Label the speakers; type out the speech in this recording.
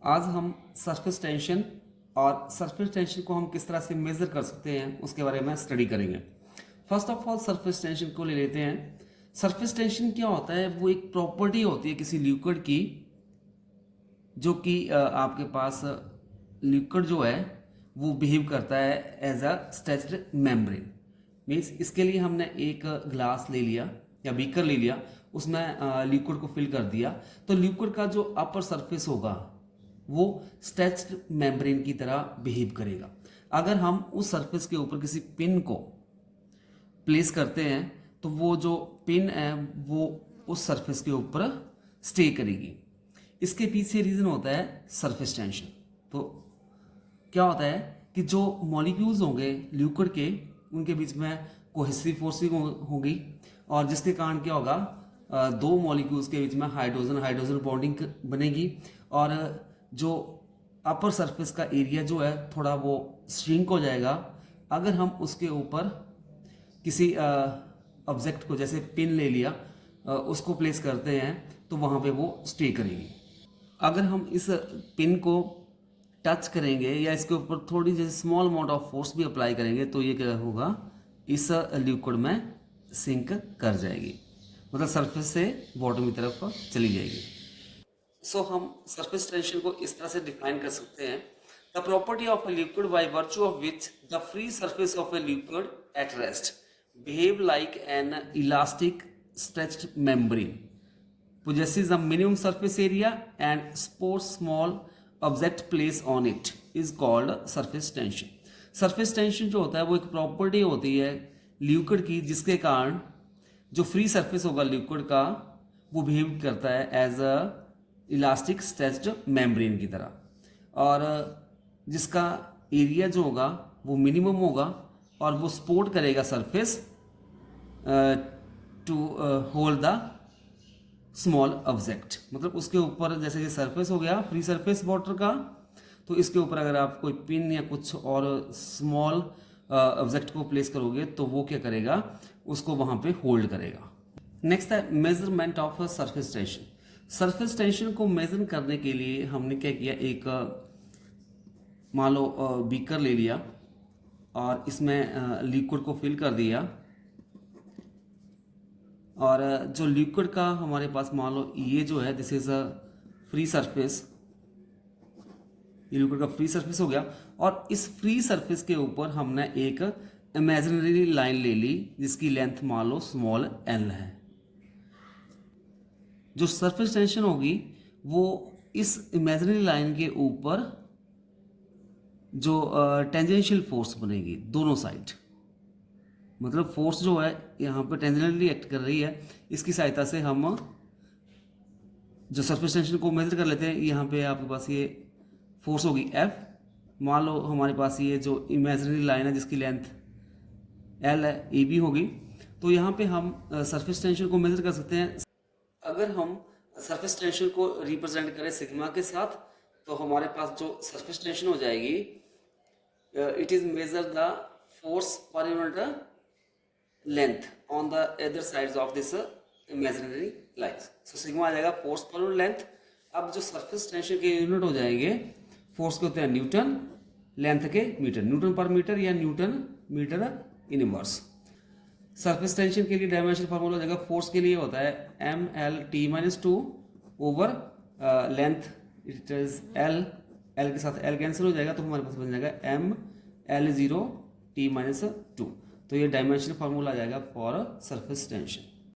Speaker 1: आज हम surface tension और सरफेस टेंशन को हम किस तरह से मेज़र कर सकते हैं उसके बारे में स्टडी करेंगे। First of all surface tension को ले लेते हैं। सरफेस टेंशन क्या होता है? वो एक प्रॉपर्टी होती है किसी लिक्विड की, जो कि आपके पास लिक्विड जो है वो बिहेव करता है as a stretched membrane. Means इसके लिए हमने एक ग्लास ले लिया या बीकर ले लिया, उसमें लिक्विड को फिल कर दिया, तो लिक्विड का जो अपर सरफेस होगा वो स्ट्रेच्ड मेम्ब्रेन की तरह बिहेव करेगा। अगर हम उस सरफेस के ऊपर किसी पिन को प्लेस करते हैं तो वो जो पिन है वो उस सरफेस के ऊपर स्टे करेगी। इसके पीछे रीज़न होता है सरफेस टेंशन। तो क्या होता है कि जो मॉलिक्यूल्स होंगे लिक्विड के, उनके बीच में कोहेसिव फोर्सिंग होगी, और जिसके कारण क्या होगा, दो मॉलिक्यूल्स के बीच में हाइड्रोजन हाइड्रोजन बॉन्डिंग बनेगी, और जो अपर सरफेस का एरिया जो है थोड़ा वो श्रिंक हो जाएगा। अगर हम उसके ऊपर किसी ऑब्जेक्ट को, जैसे पिन ले लिया, उसको प्लेस करते हैं तो वहाँ पे वो स्टे करेगी। अगर हम इस पिन को टच करेंगे या इसके ऊपर थोड़ी जैसे स्मॉल अमाउंट ऑफ फोर्स भी अप्लाई करेंगे तो ये क्या होगा, इस लिक्विड में सिंक कर जाएगी, मतलब सरफेस से बॉटम की तरफ चली जाएगी। सो हम सरफेस टेंशन को इस तरह से डिफाइन कर सकते हैं: the property of a liquid by virtue of which the free surface of a liquid at rest behave like an elastic stretched membrane, possesses a minimum surface area and sports small object placed on it is called surface tension. surface tension जो होता है वो एक property होती है liquid की, जिसके कारण जो फ्री सरफेस होगा लिक्विड का वो बिहेव करता है as a elastic stretched membrane की तरह, और जिसका एरिया जो होगा वो मिनिमम होगा, और वो सपोर्ट करेगा surface to hold the small object. मतलब उसके ऊपर जैसे ये सरफेस हो गया फ्री सरफेस वाटर का, तो इसके ऊपर अगर आप कोई पिन या कुछ और स्मॉल ऑब्जेक्ट को प्लेस करोगे तो वो क्या करेगा, उसको वहाँ पे होल्ड करेगा। नेक्स्ट है measurement of surface tension. Surface tension को मेजर करने के लिए हमने क्या किया, एक मान लो बीकर ले लिया और इसमें लिक्विड को फिल कर दिया, और जो लिक्विड का हमारे पास मान लो ये जो है this is a free surface, ये लिक्विड का फ्री सरफेस हो गया, और इस फ्री सरफेस के ऊपर हमने एक इमेजिनरी लाइन ले ली जिसकी लेंथ मान लो स्मॉल एल है। जो सरफेस टेंशन होगी वो इस इमेजिनरी लाइन के ऊपर जो टेंजेंशियल फोर्स बनेगी दोनों साइड, मतलब फोर्स जो है यहाँ पे टेंजेंशियली एक्ट कर रही है, इसकी सहायता से हम जो सरफेस टेंशन को मेजर कर लेते हैं। यहाँ पे आपके पास ये फोर्स होगी F, मान लो हमारे पास ये जो इमेजिनरी लाइन है जिसकी लेंथ L है, AB होगी, तो यहाँ पे हम सरफेस टेंशन को मेजर कर सकते हैं। अगर हम सरफेस टेंशन को रिप्रेजेंट करें सिग्मा के साथ, तो हमारे पास जो सरफेस टेंशन हो जाएगी, it is measure the force per unit length on the other sides of this imaginary lines. So sigma आ जाएगा फोर्स पर यूनिट लेंथ। अब जो सरफेस टेंशन के यूनिट हो जाएंगे, फोर्स के होते हैं न्यूटन, लेंथ के मीटर, न्यूटन पर मीटर या न्यूटन मीटर इन इनवर्स। सरफेस टेंशन के लिए डायमेंशन फार्मूला हो जाएगा, फोर्स के लिए होता है MLT-2 over length, it is L के साथ L कैंसिल हो जाएगा, तो हमारे पास बन जाएगा ML0T-2। तो ये डायमेंशन फार्मूला आ जाएगा फॉर सरफेस टेंशन।